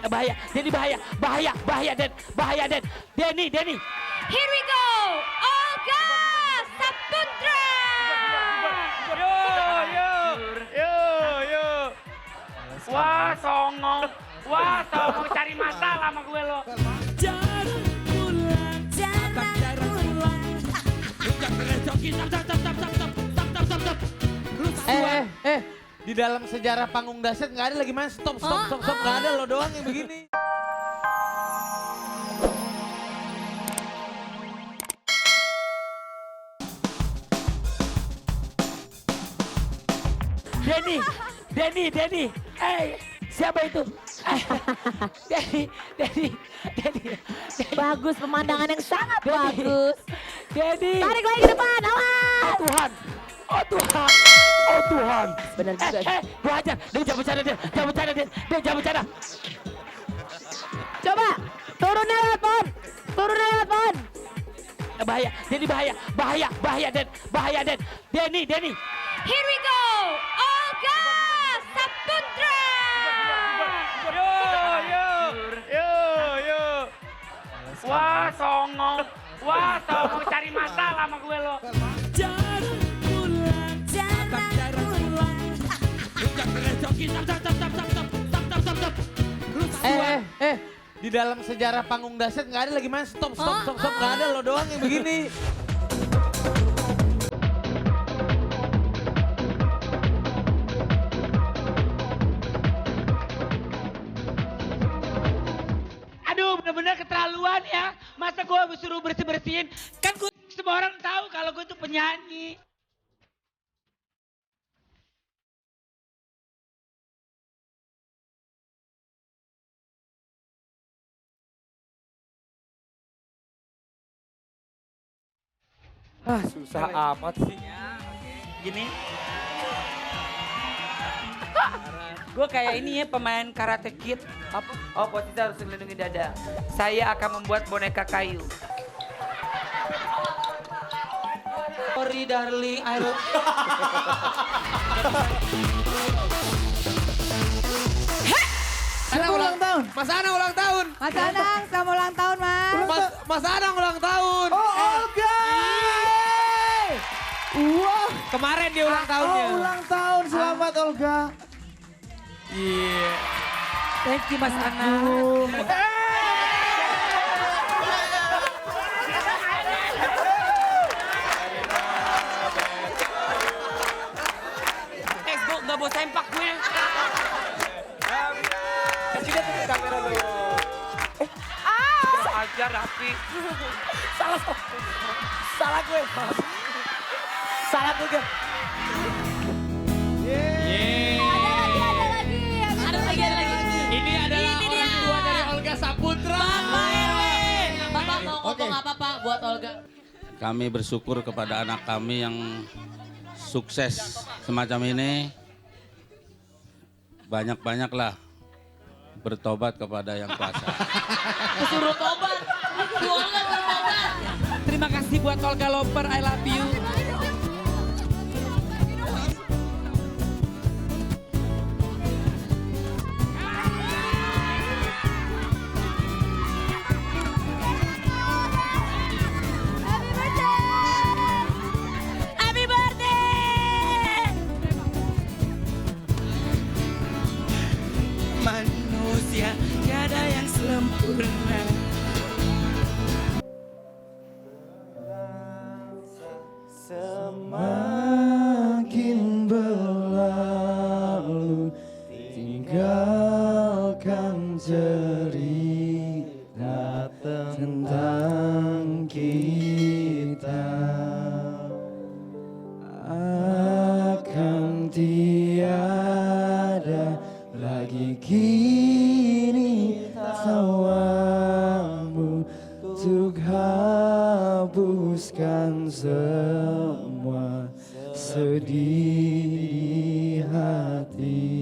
bahaya, Denny bahaya, bahaya Den, bahaya Den, Denny. Here we go, Olga Saputra. Yo. Wah songong cari masalah sama gue lo. Jangan pulang. Di dalam sejarah panggung dahsyat nggak ada lagi main stop, nggak ada lo doang yang begini. Denny, siapa itu? Denny. Bagus, pemandangan yang sangat bagus. Denny. Tarik lagi ke depan, awas. Oh Tuhan. Benar juga. Gua ajar. Dia jangan bercanda. Coba, turun lewat pon. Bahaya, Denny bahaya Den, Denny. Here we go, Olga Saputra. Yo. Wah songong cari masalah sama gue lo. Jangan pulang. Di dalam sejarah panggung dahsyat nggak ada lagi main stop, nggak ada lo doang yang begini. Aduh bener-bener keterlaluan ya. Masa gue suruh bersihin. Kan gue semua orang tahu kalau gue tuh penyanyi. Susah amat sih. Gini. Gue kayak ini ya pemain Karate Kid. Apa? Oh posisi harus melindungi dada. Saya akan membuat boneka kayu. Sorry darling, I love Ulang tahun. Mas Anang ulang tahun. Mas Anang, selamat ulang tahun, Mas. Mas Anang ulang tahun. Oh, Olga! Wah, Kemarin dia ulang tahunnya. oh ulang tahun, selamat Olga. Iya. Thank you Mas Anang. Gue gak bawa sempak gue. Kasih dia tuh kamera dulu. Bisa aja rapi. Salah gue. Salah gue. Ada lagi. Ini adalah orang tua dari Olga Saputra. Bapak mau ngomong apa Pak buat Olga? Kami bersyukur kepada anak kami yang sukses semacam ini. Banyak-banyaklah bertobat kepada Yang Kuasa. Suruh tobat. Olga bertobat. Terima kasih buat Olga Loper, I love you. Happy birthday. Manusia tiada yang sempurna. Semakin berlalu, tinggalkan cerita tentang kita. Akan tiada lagi kini tawamu untuk hapuskan semua sedih di hati.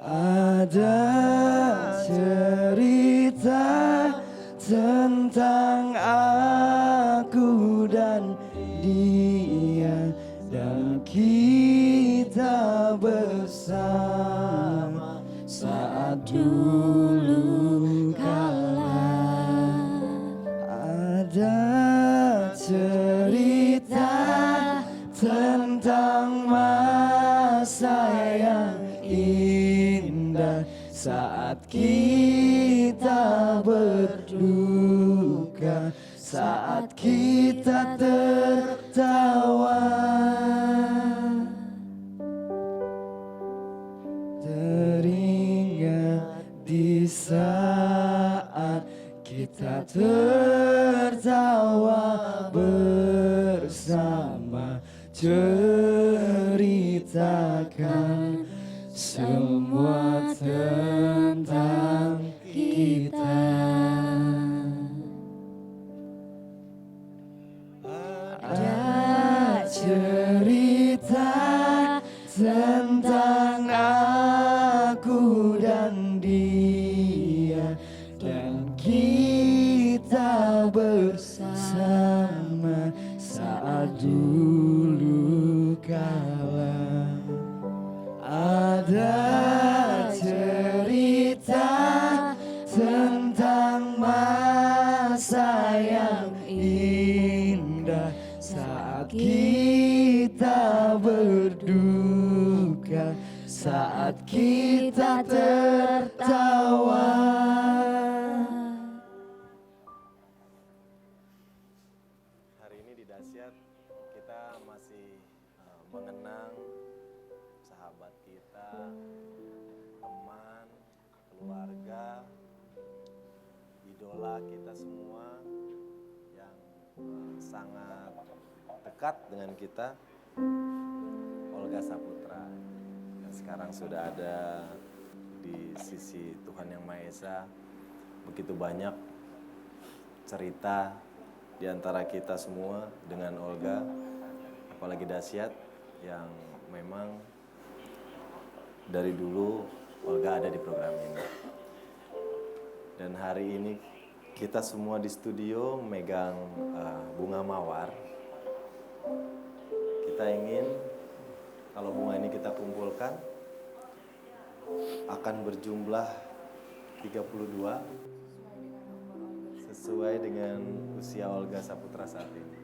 Ada cerita tentang aku dan dia, dan kita bersama saat dulu kala. Ada cerita tentang masa yang indah saat kita berduka, saat kita tertawa. Teringat di saat kita tertawa bersama, ceritakan semua tentang kita. Ada cerita tentang aku dan dia, dan kita bersama saat dulu kala. Ada cerita tentang masa yang indah saat kita berduka, saat kita tertawa. Hari ini di Dahsyat kita masih mengenang sahabat kita, teman, keluarga, idola kita semua yang sangat dekat dengan kita, Olga Saputra, yang sekarang sudah ada di sisi Tuhan Yang Maha Esa. Begitu banyak cerita di antara kita semua dengan Olga, apalagi Dahsyat yang memang dari dulu Olga ada di program ini. Dan hari ini kita semua di studio megang bunga mawar. Kita ingin kalau bunga ini kita kumpulkan akan berjumlah 32 sesuai dengan usia Olga Saputra saat ini.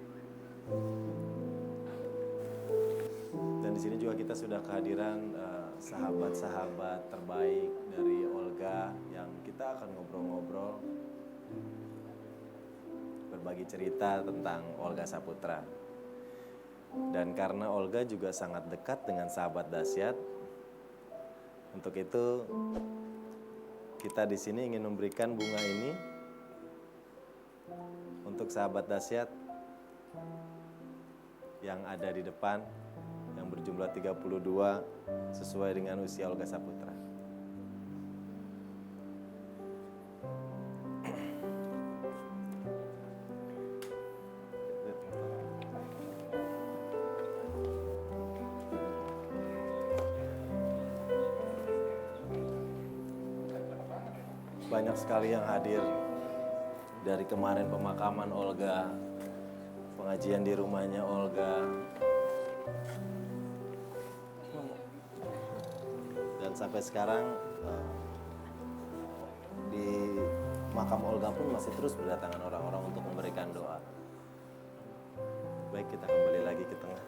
Dan di sini juga kita sudah kehadiran sahabat-sahabat terbaik dari Olga yang kita akan ngobrol-ngobrol, berbagi cerita tentang Olga Saputra. Dan karena Olga juga sangat dekat dengan sahabat Dahsyat, untuk itu kita di sini ingin memberikan bunga ini untuk sahabat Dahsyat yang ada di depan, yang berjumlah 32 sesuai dengan usia Olga Saputra. Banyak sekali yang hadir dari kemarin pemakaman Olga, pengajian di rumahnya Olga, dan sampai sekarang di makam Olga pun masih terus berdatangan orang-orang untuk memberikan doa. Baik, kita kembali lagi ke tengah.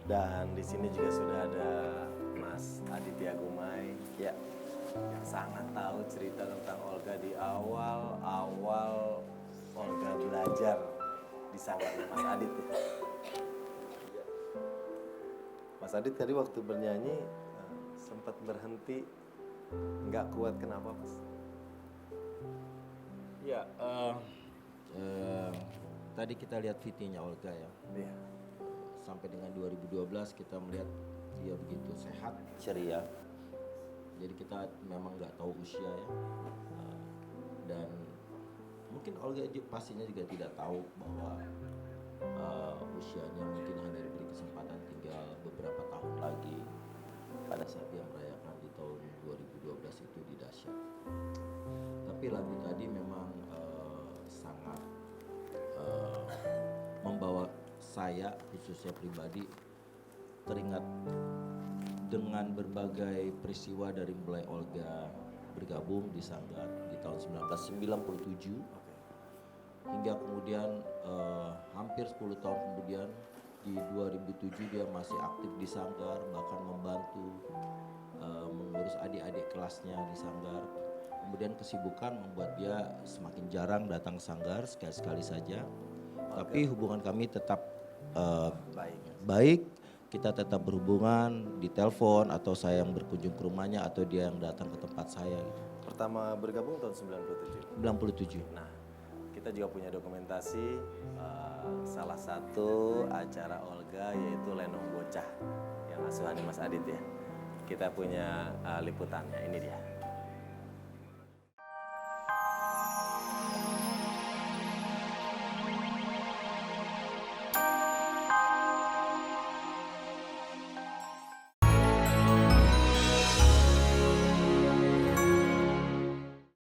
Dan di sini juga sudah ada Mas Aditya Gumai, ya, yang sangat tahu cerita tentang Olga di awal Olga belajar di sanggarnya Mas Adit. Mas Adit tadi waktu bernyanyi sempat berhenti, nggak kuat, kenapa Mas? Ya, tadi kita lihat VT-nya Olga ya. Iya. Sampai dengan 2012 kita melihat dia begitu sehat, ceria. Jadi kita memang nggak tahu usia ya. Dan mungkin Olga pastinya juga tidak tahu bahwa usianya mungkin hanya diberi kesempatan tinggal beberapa tahun lagi. Pada saat dia merayakan di tahun 2012 itu di Dahsyat. Tapi lagu tadi memang sangat membawa saya khususnya pribadi teringat dengan berbagai peristiwa dari mulai Olga bergabung di Sanggar di tahun 1997 hingga kemudian hampir 10 tahun kemudian di 2007 dia masih aktif di Sanggar, bahkan membantu mengurus adik-adik kelasnya di Sanggar. Kemudian kesibukan membuat dia semakin jarang datang ke Sanggar, sekali-sekali saja. Tapi hubungan kami tetap baik. Kita tetap berhubungan di telepon atau saya yang berkunjung ke rumahnya atau dia yang datang ke tempat saya gitu. Pertama bergabung tahun 97. 97. Nah, kita juga punya dokumentasi salah satu acara Olga yaitu Lenong Bocah yang asuhannya Mas Adit ya. Kita punya liputannya, ini dia.